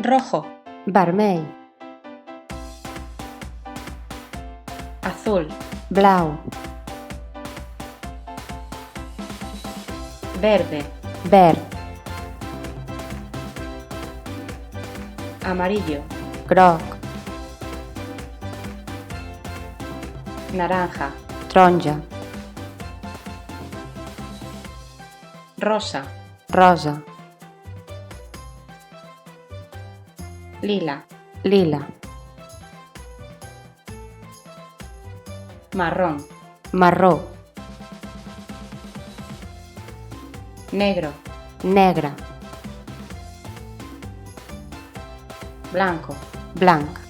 rojo, vermell, azul, blau, verde, verd, amarillo, groc, naranja, taronja, rosa, rosa, lila, lila, marrón, marró, negro, negre, blanco, blanc.